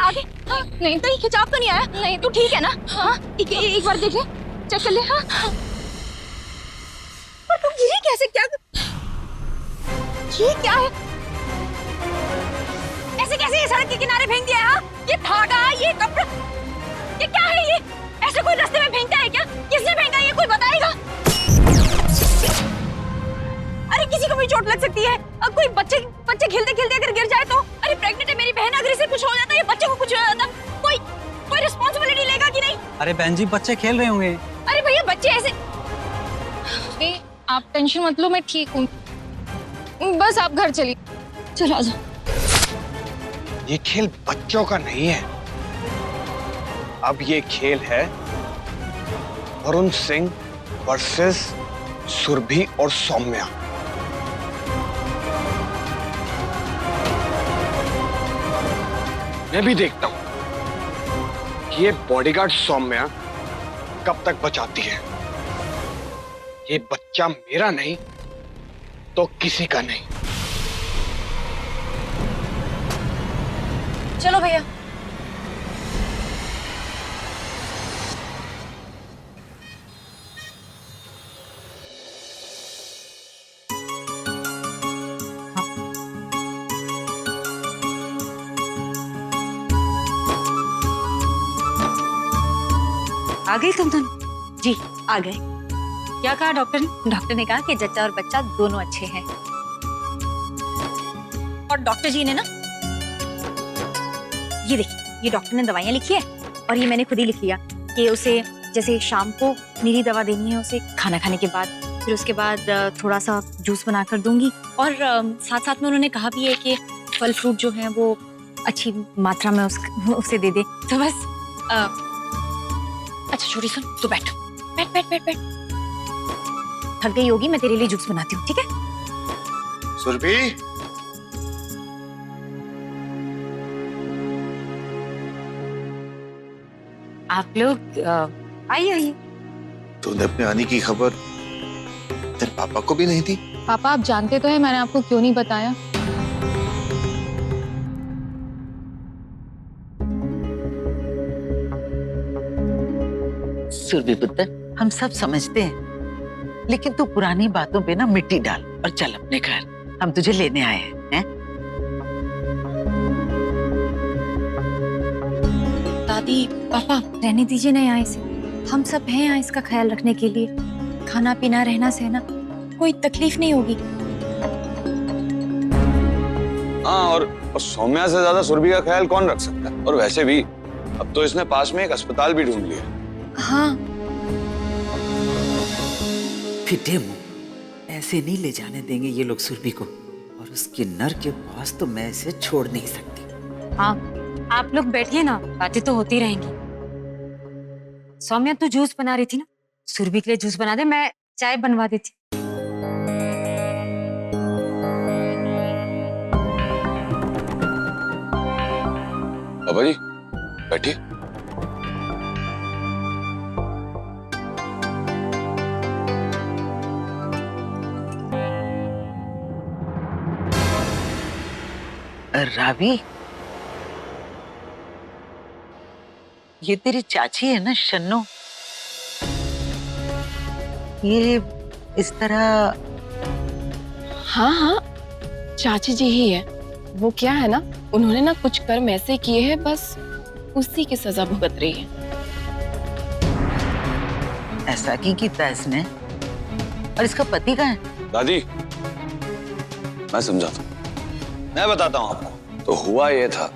आगे? हाँ, नहीं तो खिंचाव तो नहीं आया? नहीं। तू ठीक है ना? हाँ, एक बार देख ले, चेक कर ले। हाँ, पर तुम गिरी कैसे? क्या ये क्या है? ऐसे कैसे ये सड़क के किनारे फेंक दिया है? हाँ? ये धागा, ये कपड़ा, ये क्या है? ये ऐसे कोई रास्ते में फेंकता है क्या? किसने फेंका ये कोई बताएगा? अरे किसी को भी चोट लग सकती है। अब कोई बच्चे खेलते खेलते अगर गिर जाए तो? अरे प्रेग्नेंट है मेरी बहन, अगर इसे कुछ हो जाता है, बच्चे को कुछ हो जाता, कोई रिस्पॉन्सिबिलिटी लेगा कि नहीं? अरे बहन जी, बच्चे खेल रहे होंगे। अरे भैया बच्चे ऐसे। आप टेंशन मत लो, मैं ठीक हूँ। बस आप घर चलिए। चलो आजा। ये खेल बच्चों का नहीं है, अब ये खेल है वरुण सिंह वर्सेस सुरभि और सौम्या। मैं भी देखता हूं कि ये बॉडीगार्ड सौम्या कब तक बचाती है। ये बच्चा मेरा नहीं तो किसी का नहीं। चलो भैया। आ गई तुम दोनों? जी आ गए। क्या कहा डॉक्टर ने? डॉक्टर ने कहा कि जच्चा और बच्चा दोनों अच्छे हैं। और डॉक्टर जी ने ना, ये देखिए, ये डॉक्टर ने दवाइयाँ लिखी है और ये मैंने खुद ही लिख लिया कि उसे जैसे शाम को नीली दवा देनी है उसे खाना खाने के बाद, फिर उसके बाद थोड़ा सा जूस बनाकर दूंगी, और साथ साथ में उन्होंने कहा भी है कि फल फ्रूट जो है वो अच्छी मात्रा में उसे दे दे। तो बस अच्छा छोटी सुन, तू बैठ बैठ बैठ बैठ बैठ। थक गई होगी, मैं तेरे लिए जूस बनाती हूँ, ठीक है? सुरभि, आप लोग आइए आइए। तूने अपने आने की खबर तेरे पापा को भी नहीं दी? पापा आप जानते तो है मैंने आपको क्यों नहीं बताया। सुरभि पुत्र, हम सब समझते हैं, लेकिन तू पुरानी बातों पे ना मिट्टी डाल और चल अपने घर। हम तुझे लेने आए हैं। दादी पापा रहने दीजिए ना यहाँ इसे, हम सब हैं यहाँ इसका ख्याल रखने के लिए। खाना पीना रहना सहना कोई तकलीफ नहीं होगी। हाँ, और सौम्या से ज्यादा सुरभि का ख्याल कौन रख सकता है? और वैसे भी अब तो इसने पास में एक अस्पताल भी ढूंढ लिया। हाँ फिटे मुंह, ऐसे नहीं ले जाने देंगे ये लोग सुरभि को, और उसके नर के पास तो मैं इसे छोड़ नहीं सकती। हाँ आप लोग बैठिए ना, बातें तो होती रहेंगी। सौम्या तू जूस बना रही थी ना, सुरभि के लिए जूस बना दे, मैं चाय बनवा देती। बाबा जी बैठिए। रावी, ये तेरी चाची है ना शन्नो? ये इस तरह? हाँ हाँ चाची जी ही है। वो क्या है ना, उन्होंने ना कुछ कर्म ऐसे किए हैं, बस उसी की सजा भुगत रही है। ऐसा की कीता इसने? और इसका पति कहाँ है? दादी मैं समझाता हूँ, मैं बताता हूँ आपको। तो हुआ ये था,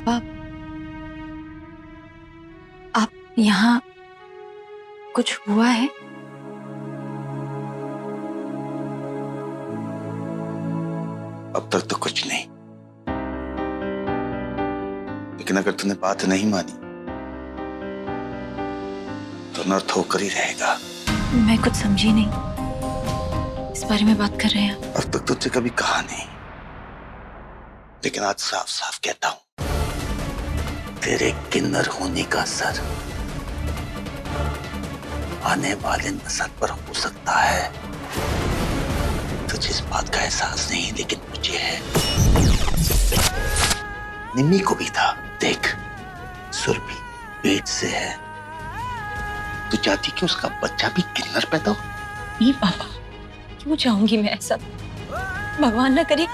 पापा, आप यहाँ कुछ हुआ है? अब तक तो कुछ नहीं, लेकिन अगर तूने बात नहीं मानी तो अनर्थ होकर ही रहेगा। मैं कुछ समझी नहीं, इस बारे में बात कर रहे हैं आप? अब तक तुझसे कभी कहा नहीं, लेकिन आज साफ साफ कहता हूं, तेरे किन्नर होने का असर आने वाले नस्ल पर हो सकता है। तुझे इस बात का एहसास नहीं, लेकिन मुझे है। निम्मी को भी था। देख, सुरभि पेट से है, तू चाहती कि उसका बच्चा भी किन्नर पैदा हो? नहीं पापा, क्यों चाहूंगी मैं ऐसा? भगवान ना करे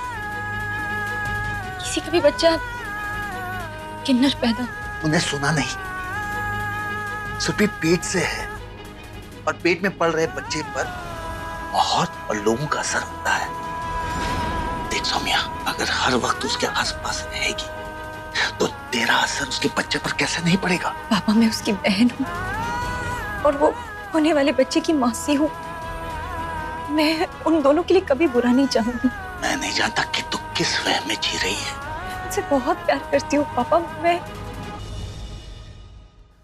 किसी का भी बच्चा किन्नर पैदा। तूने सुना नहीं, सुरभि पेट से है और पेट में पल रहे बच्चे पर बहुत और लोगों का असर होता है। देख सौम्या, अगर हर वक्त उसके आसपास रहेगी तो तेरा असर उसके बच्चे पर कैसे नहीं पड़ेगा? पापा, मैं उसकी बहन हूँ और वो होने वाले बच्चे की मौसी हूँ। मैं उन दोनों के लिए कभी बुरा नहीं चाहूंगी। मैं नहीं जानता कि तू किस वहम में जी रही है। मुझसे बहुत प्यार करती हूँ पापा। मैं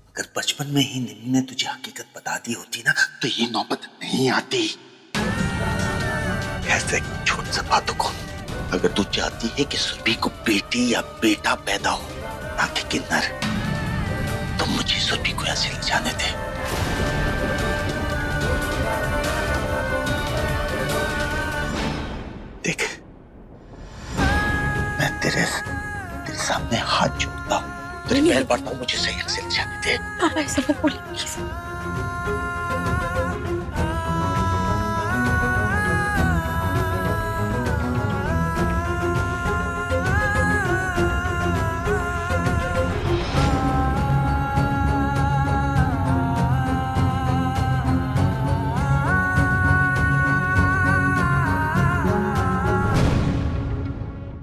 अगर बचपन में ही निम्मी ने तुझे हकीकत बता दी होती ना, तो ये नौबत नहीं आती। ऐसे छोटी सी बातों को, अगर तू चाहती है कि सुरभि को बेटी या बेटा पैदा हो ना कि किन्नर, तो मुझे सुरभि को ऐसे ले जाने दे। देख, मैं तेरे सामने हाथ जोड़ता हूँ, तेरे पैर पड़ता हूँ, मुझे सही से ले जाने दे। पापा ऐसा मत बोलिए प्लीज।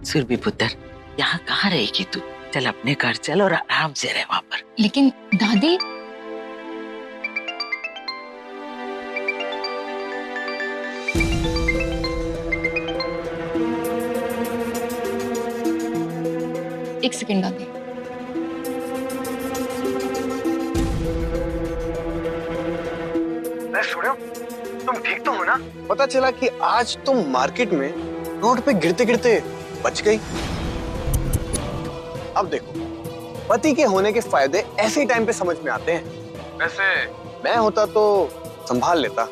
सुरभि पुत्र, यहाँ कहाँ रहेगी तू? चल अपने घर चल और आराम से रह वहां पर। लेकिन दादी, एक सेकंड दादी। सुनो, तुम ठीक तो हो ना? पता चला कि आज तुम मार्केट में रोड पे गिरते गिरते बच गई। अब देखो, पति के होने के फायदे ऐसे ही टाइम पे समझ में आते हैं। वैसे मैं होता तो संभाल लेता,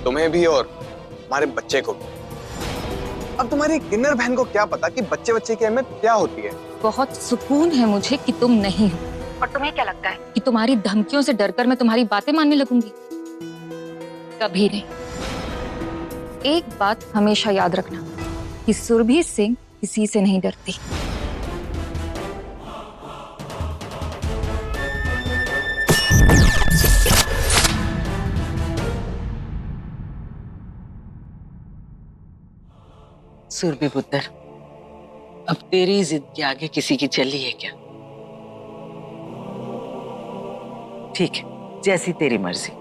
तुम्हें भी और हमारे बच्चे को भी। अब तुम्हारी किन्नर बहन को क्या पता कि बच्चे बच्चे की अहमियत क्या होती है। बहुत सुकून है मुझे कि तुम नहीं हो। और तुम्हें क्या लगता है कि तुम्हारी धमकियों से डरकर मैं तुम्हारी बातें मानने लगूंगी? कभी नहीं। एक बात हमेशा याद रखना कि सुरभि सिंह किसी से नहीं डरती। सुरभि पुत्र, अब तेरी जिद के आगे किसी की चली है क्या? ठीक है, जैसी तेरी मर्जी।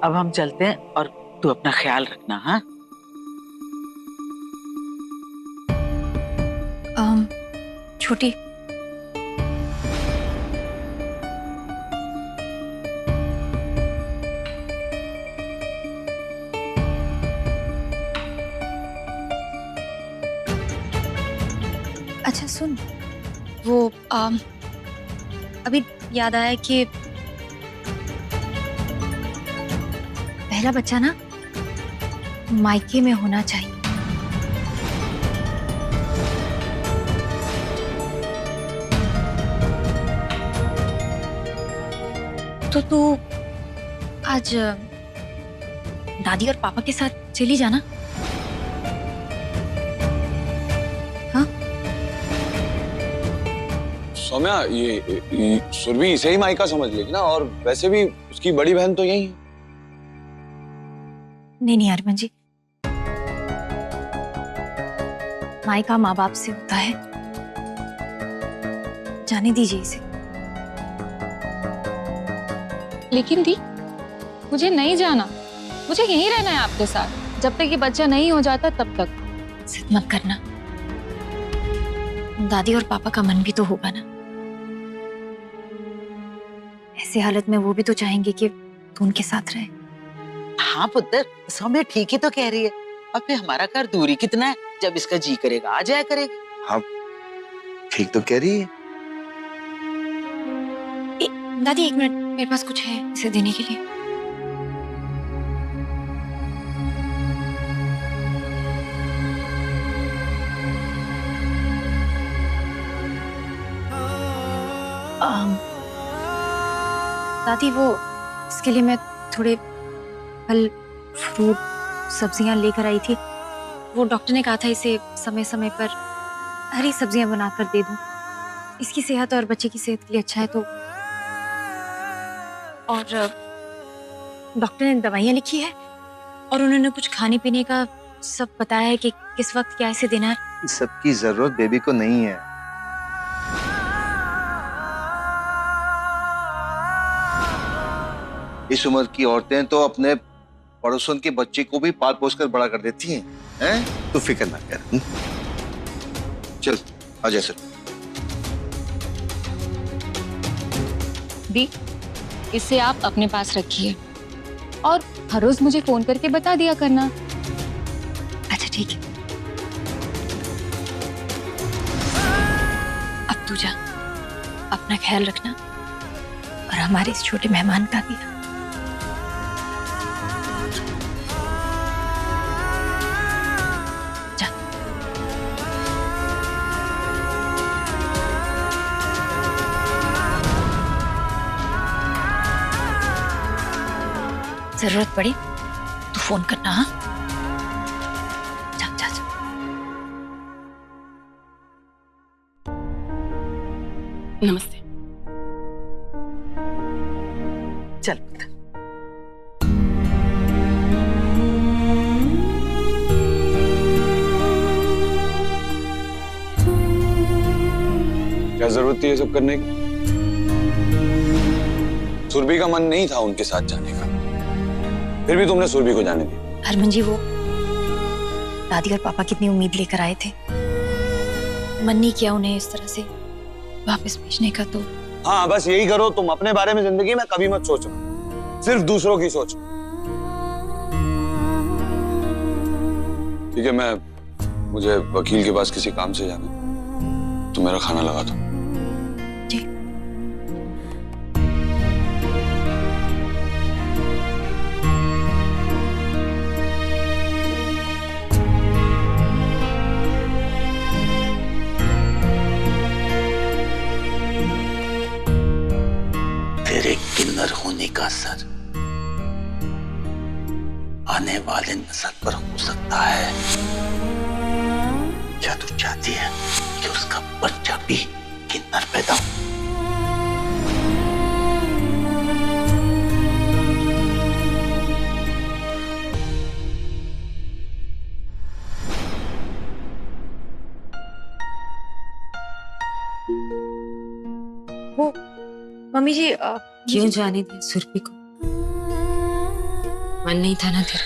अब हम चलते हैं और तू अपना ख्याल रखना। हाँ, छोटी, अच्छा सुन, वो अभी याद आया कि पहला बच्चा ना मायके में होना चाहिए। तो तू आज दादी और पापा के साथ चली जाना। हाँ सौम्या, ये सुरभि इसे ही मायका समझ लेगी ना, और वैसे भी उसकी बड़ी बहन तो यही है। नहीं अरमान जी, मायका माँ बाप से होता है जाने दीजिए इसे। लेकिन दी, मुझे नहीं जाना, मुझे यहीं रहना है आपके साथ जब तक ये बच्चा नहीं हो जाता तब तक। जिद मत करना, दादी और पापा का मन भी तो होगा ना। ऐसे हालत में वो भी तो चाहेंगे कि तू उनके साथ रहे। हाँ पुत्र, सौम्या ठीक ही तो कह रही है। और फिर हमारा घर दूरी कितना है, जब इसका जी करेगा आ जाया करेगा। हाँ ठीक तो कह रही है। दादी एक मिनट, मेरे पास कुछ है इसे देने के लिए। दादी वो इसके लिए मैं थोड़े फल, फ्रूट, सब्जियां लेकर आई थी। वो डॉक्टर ने कहा था इसे समय समय पर हरी सब्जियां बनाकर दे दूं। इसकी सेहत और बच्चे की सेहत के लिए अच्छा है। तो और डॉक्टर ने दवाइयाँ लिखी है और उन्होंने कुछ खाने पीने का सब बताया है कि किस वक्त क्या इसे देना है। सबकी जरूरत बेबी को नहीं है। इस उम्र की औरतें तो अपने पड़ोसन के बच्चे को भी पाल पोस कर बड़ा कर देती हैं, हैं? तू फिक्र ना कर। चल आ जा सर। दी, इसे आप अपने पास रखिए और हर रोज मुझे फोन करके बता दिया करना। अच्छा ठीक है, अब तू जा, अपना ख्याल रखना और हमारे इस छोटे मेहमान का भी। जरूरत पड़ी तो फोन करना। हाँ जा जा जा। नमस्ते। चल पुत्र। क्या जरूरत थी ये सब करने की? सुरभि का मन नहीं था उनके साथ जाने का, फिर भी तुमने सुरभि को जाने दिया। हरमन जी, वो दादी और पापा कितनी उम्मीद लेकर आए थे, मन नहीं किया उन्हें इस तरह से वापस भेजने का। तो हाँ बस यही करो तुम, अपने बारे में जिंदगी में कभी मत सोचो, सिर्फ दूसरों की सोचो। ठीक है, मुझे वकील के पास किसी काम से जाना है, तुम मेरा खाना लगा दो। तेरे किन्नर होने का असर आने वाले नस्ल पर हो सकता है। क्या तू चाहती है कि उसका बच्चा भी किन्नर पैदा हो? वो मम्मी जी क्यों जाने दिया सुरभि को? मन नहीं था ना तेरा,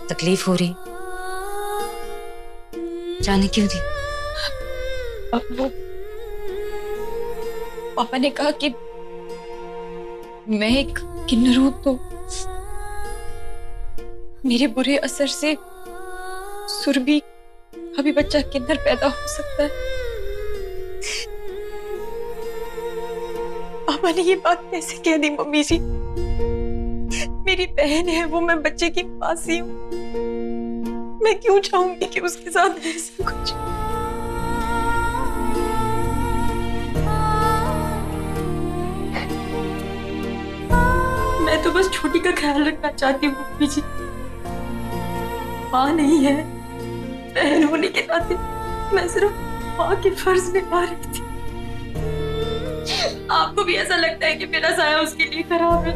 तकलीफ हो रही, जाने क्यों दी? अब वो पापा ने कहा कि मैं एक किन्नर हूं तो मेरे बुरे असर से सुरभि का भी बच्चा किन्नर पैदा हो सकता है। पापा ने ये बात कैसे कह दी मम्मी जी? मेरी बहन है वो, मैं बच्चे की पासी हूँ, मैं क्यों चाहूंगी कि उसके साथ ऐसा कुछ? मैं तो बस छोटी का ख्याल रखना चाहती हूँ मम्मी जी। माँ नहीं है, बहन होने के नाते मैं सिर्फ माँ के फर्ज निभा रही थी। आपको भी ऐसा लगता है कि मेरा साया उसके लिए खराब है?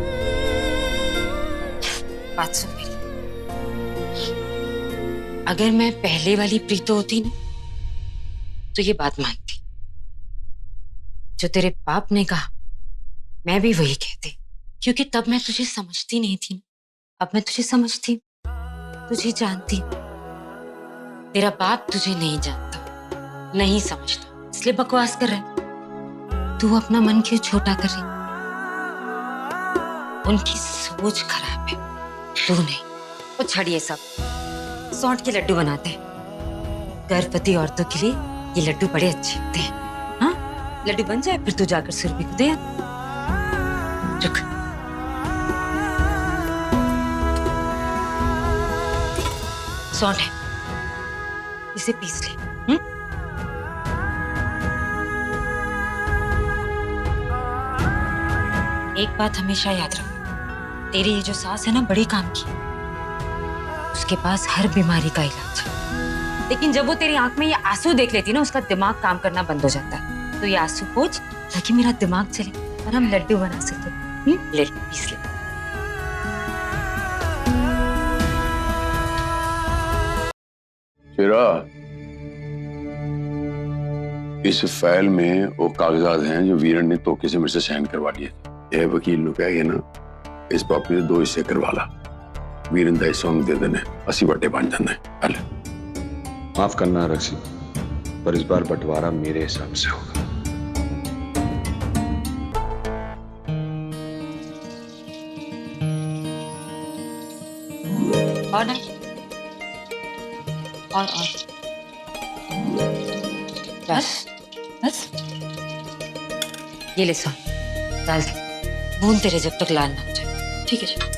बात सुन मेरी, अगर मैं पहले वाली प्रीतो होती ना तो ये बात मानती, जो तेरे बाप ने कहा मैं भी वही कहती, क्योंकि तब मैं तुझे समझती नहीं थी। अब मैं तुझे समझती, तुझे जानती। तेरा बाप तुझे नहीं जानता, नहीं समझता, इसलिए बकवास कर रहा है। तू अपना मन क्यों छोटा कर रही? उनकी सोच खराब है, तू नहीं। वो छड़िए सब, सौंठ के लड्डू बनाते हैं। गर्भवती औरतों के लिए ये लड्डू बड़े अच्छे होते हैं। हाँ, लड्डू बन जाए फिर तू जाकर सुरभि को दे आ। रुक, सौंठ है, इसे पीस ले। एक बात हमेशा याद रख, तेरी ये जो सास है ना, बड़ी काम की। उसके पास हर बीमारी का इलाज है, लेकिन जब वो तेरी आंख में ये आंसू देख लेती ना, उसका दिमाग काम करना बंद हो जाता है। तो ये आंसू पोंछ ताकि मेरा दिमाग चले और हम लड्डू बना सके। ले, पीस ले। चिराग, इस फाइल में वो कागजात हैं जो वीरन ने तोके से मेरे से साइन करवा लिए थे। यह वकील नु कह गया ना, इस प्रॉपर्टी के 2 हिस्से करवा ला। वीरन का हिस्सा दे देने, 80 बटे बन जाने। हल माफ करना रक्सी, पर इस बार बंटवारा मेरे हिसाब से होगा। और नहीं, और बस बस। ये ले सो, डाल दे। बूंद तेरे जब तक लाल ना हो जाए। ठीक है जी।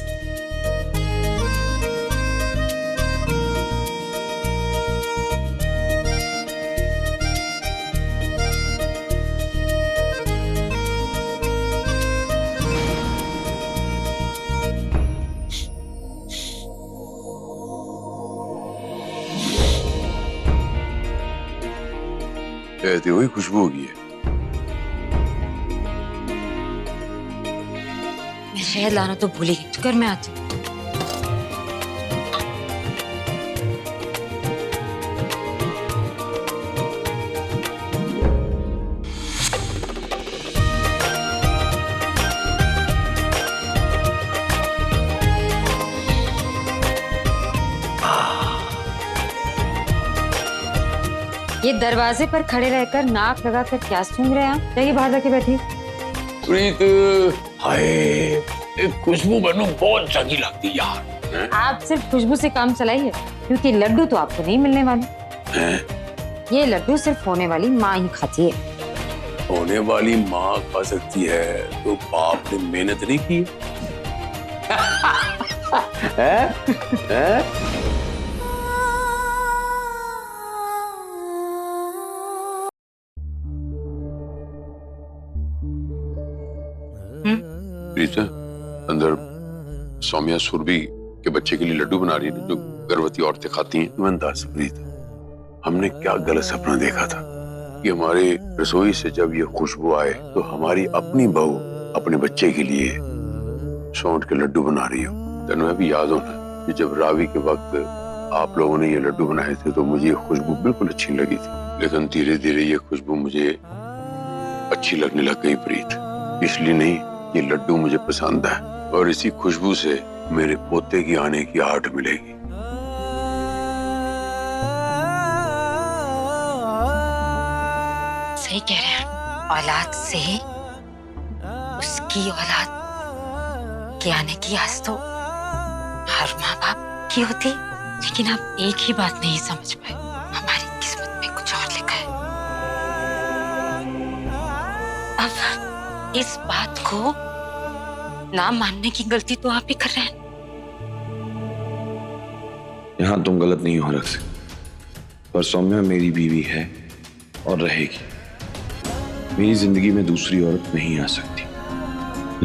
कहती हुई खुशबू होगी है। मैं शहद लाना तो भूल ही गई, तो कर मैं आती हूँ। ये दरवाजे पर खड़े रहकर नाक लगाकर क्या सूंघ रहे हैं आप? जाइए बाहर जाके बैठिए। प्रीत, हाय, खुशबू बनू बहुत चंगी लगती यार। आप सिर्फ खुशबू से काम चलाइए, क्योंकि लड्डू तो आपको नहीं मिलने वाले। ये लड्डू सिर्फ होने वाली माँ ही खाती है। होने वाली माँ खा सकती है तो बाप ने मेहनत नहीं की है? प्रीता, अंदर सौम्या सुरभि के बच्चे के लिए लड्डू बना रही है जो गर्भवती औरतें खाती हैं। तुम अंदाज प्रीता, हमने क्या गलत सपना देखा था कि हमारे रसोई से जब ये खुशबू आए तो हमारी अपनी बहू अपने बच्चे के लिए सौंठ के लड्डू बना रही हो। तन्मय भी याद होना कि जब रावी के वक्त आप लोगों ने ये लड्डू बनाए थे तो मुझे ये खुशबू बिल्कुल अच्छी लगी थी, लेकिन धीरे धीरे ये खुशबू मुझे अच्छी लगने लग गई प्रीत। इसलिए नहीं, ये लड्डू मुझे पसंद है और इसी खुशबू से मेरे पोते की आने की आहट मिलेगी। सही कह रहे हैं, औलाद से उसकी औलाद के आने की आस तो हर माँ बाप की होती, लेकिन आप एक ही बात नहीं समझ पाए, हमारी किस्मत में कुछ और लिखा है। अब इस बात को ना मानने की गलती तो आप ही कर रहे हैं। यहां तुम गलत नहीं हो रख, पर सौम्या मेरी बीवी है और रहेगी। मेरी जिंदगी में दूसरी औरत नहीं आ सकती,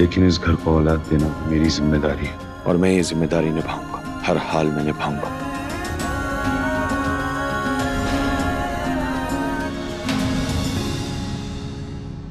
लेकिन इस घर को औलाद देना मेरी जिम्मेदारी है और मैं ये जिम्मेदारी निभाऊंगा, हर हाल में निभाऊंगा।